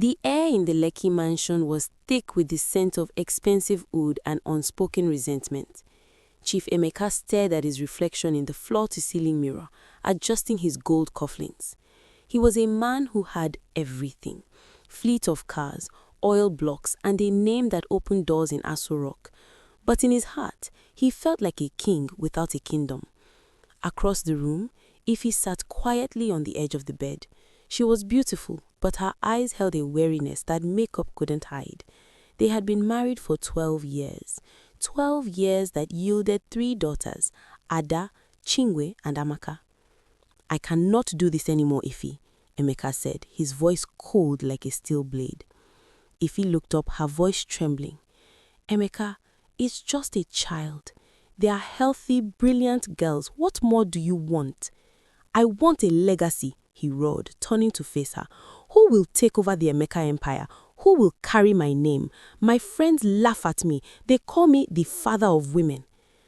The air in the Lekki mansion was thick with the scent of expensive wood and unspoken resentment. Chief Emeka stared at his reflection in the floor-to-ceiling mirror, adjusting his gold cufflinks. He was a man who had everything: fleet of cars, oil blocks, and a name that opened doors in Aso Rock. But in his heart, he felt like a king without a kingdom. Across the room, Ify sat quietly on the edge of the bed. She was beautiful, but her eyes held a weariness that makeup couldn't hide. They had been married for 12 years. 12 years that yielded 3 daughters, Ada, Chingwe, and Amaka. "I cannot do this anymore, Ify," Emeka said, his voice cold like a steel blade. Ify looked up, her voice trembling. "Emeka, it's just a child. They are healthy, brilliant girls. What more do you want?" "I want a legacy," he roared, turning to face her. "Who will take over the Emeka empire? Who will carry my name? My friends laugh at me. They call me the father of women.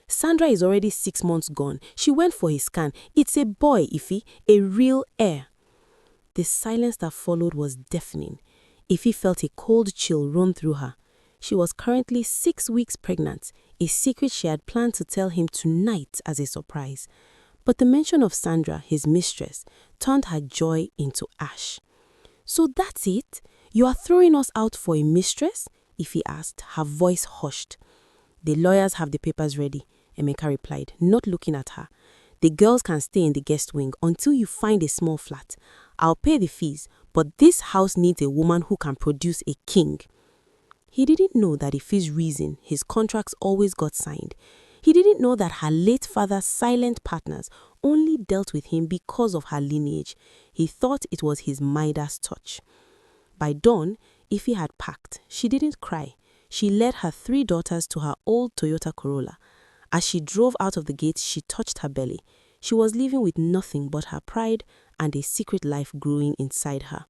Sandra is already 6 months gone. She went for his scan. It's a boy, Ify, a real heir." The silence that followed was deafening. Ify felt a cold chill run through her. She was currently 6 weeks pregnant, a secret she had planned to tell him tonight as a surprise. But the mention of Sandra, his mistress, turned her joy into ash. "So that's it? You are throwing us out for a mistress?" Ify asked, her voice hushed. "The lawyers have the papers ready," Emeka replied, not looking at her. "The girls can stay in the guest wing until you find a small flat. I'll pay the fees, but this house needs a woman who can produce a king." He didn't know that Ify's reason his contracts always got signed. He didn't know that her late father's silent partners only dealt with him because of her lineage. He thought it was his Midas touch. By dawn, Ify had packed. She didn't cry. She led her 3 daughters to her old Toyota Corolla. As she drove out of the gate, she touched her belly. She was leaving with nothing but her pride and a secret life growing inside her.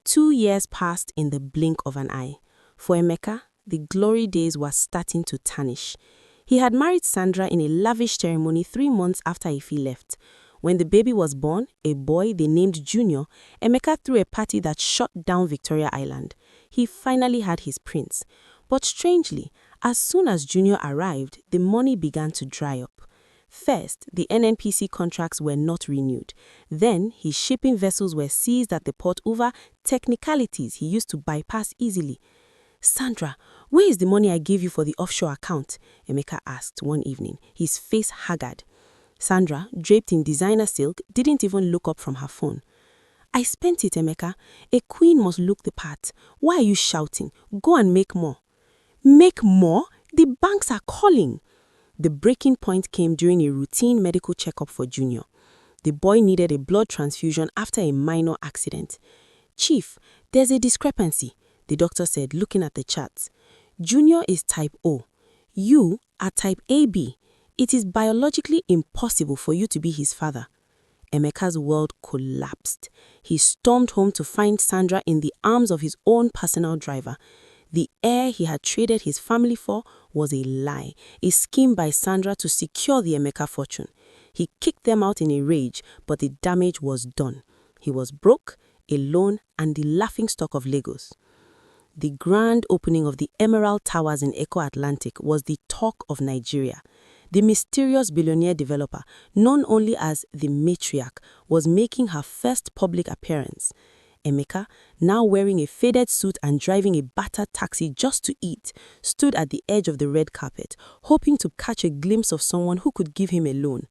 2 years passed in the blink of an eye. For Emeka, the glory days were starting to tarnish. He had married Sandra in a lavish ceremony 3 months after Ify left. When the baby was born, a boy they named Junior, Emeka threw a party that shut down Victoria Island. He finally had his prince. But strangely, as soon as Junior arrived, the money began to dry up. First, the NNPC contracts were not renewed. Then, his shipping vessels were seized at the port over technicalities he used to bypass easily. "Sandra, where is the money I gave you for the offshore account?" Emeka asked one evening, his face haggard. Sandra, draped in designer silk, didn't even look up from her phone. "I spent it, Emeka. A queen must look the part. Why are you shouting? Go and make more." "Make more? The banks are calling." The breaking point came during a routine medical checkup for Junior. The boy needed a blood transfusion after a minor accident. "Chief, there's a discrepancy," the doctor said, looking at the charts. "Junior is type O. You are type AB. It is biologically impossible for you to be his father." Emeka's world collapsed. He stormed home to find Sandra in the arms of his own personal driver. The heir he had traded his family for was a lie, a scheme by Sandra to secure the Emeka fortune. He kicked them out in a rage, but the damage was done. He was broke, alone, and the laughingstock of Lagos. The grand opening of the Emerald Towers in Eco Atlantic was the talk of Nigeria. The mysterious billionaire developer, known only as the matriarch, was making her first public appearance. Emeka, now wearing a faded suit and driving a battered taxi just to eat, stood at the edge of the red carpet, hoping to catch a glimpse of someone who could give him a loan.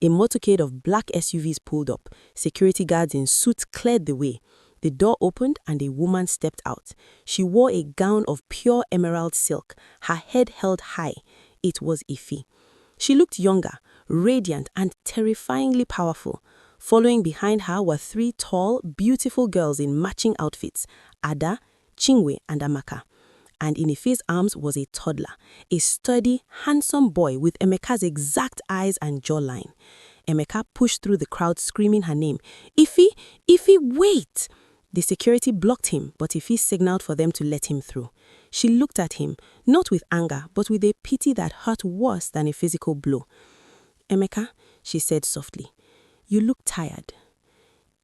A motorcade of black SUVs pulled up. Security guards in suits cleared the way. The door opened and a woman stepped out. She wore a gown of pure emerald silk, her head held high. It was Ify. She looked younger, radiant, and terrifyingly powerful. Following behind her were 3 tall, beautiful girls in matching outfits, Ada, Chingwe, and Amaka. And in Ify's arms was a toddler, a sturdy, handsome boy with Emeka's exact eyes and jawline. Emeka pushed through the crowd screaming her name. "Ify! Ify, wait!" The security blocked him, but Ify signaled for them to let him through. She looked at him, not with anger, but with a pity that hurt worse than a physical blow. "Emeka," she said softly, "you look tired."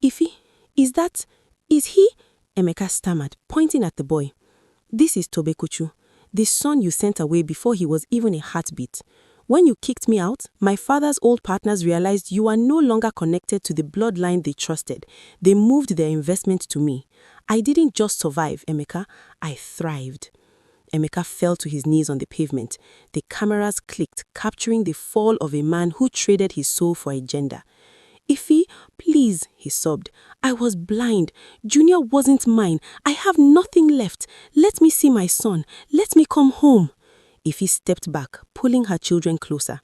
"Ify, is he?" Emeka stammered, pointing at the boy. "This is Tobekuchu, the son you sent away before he was even a heartbeat. When you kicked me out, my father's old partners realized you are no longer connected to the bloodline they trusted. They moved their investment to me. I didn't just survive, Emeka, I thrived." Emeka fell to his knees on the pavement. The cameras clicked, capturing the fall of a man who traded his soul for a gender. "Ify, please," he sobbed. "I was blind. Junior wasn't mine. I have nothing left. Let me see my son. Let me come home." Ify stepped back, pulling her children closer.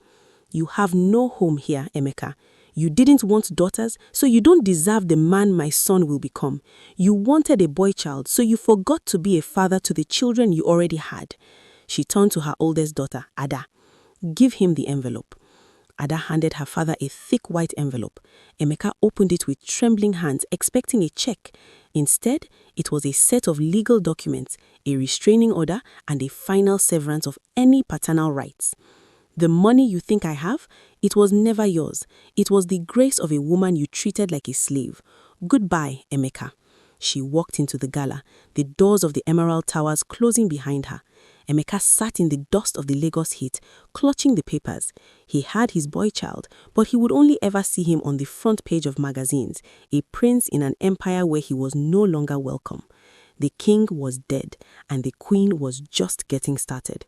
"You have no home here, Emeka. You didn't want daughters, so you don't deserve the man my son will become. You wanted a boy child, so you forgot to be a father to the children you already had." She turned to her oldest daughter, Ada. "Give him the envelope." Ada handed her father a thick white envelope. Emeka opened it with trembling hands, expecting a check. Instead, it was a set of legal documents, a restraining order, and a final severance of any paternal rights. "The money you think I have? It was never yours. It was the grace of a woman you treated like a slave. Goodbye, Emeka." She walked into the gala, the doors of the Emerald Towers closing behind her. Emeka sat in the dust of the Lagos heat, clutching the papers. He had his boy child, but he would only ever see him on the front page of magazines, a prince in an empire where he was no longer welcome. The king was dead, and the queen was just getting started.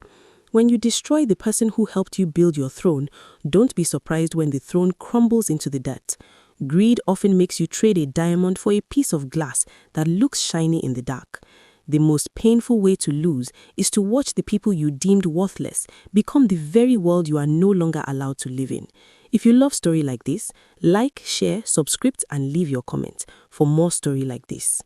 When you destroy the person who helped you build your throne, don't be surprised when the throne crumbles into the dirt. Greed often makes you trade a diamond for a piece of glass that looks shiny in the dark. The most painful way to lose is to watch the people you deemed worthless become the very world you are no longer allowed to live in. If you love story like this, like, share, subscribe, and leave your comment for more story like this.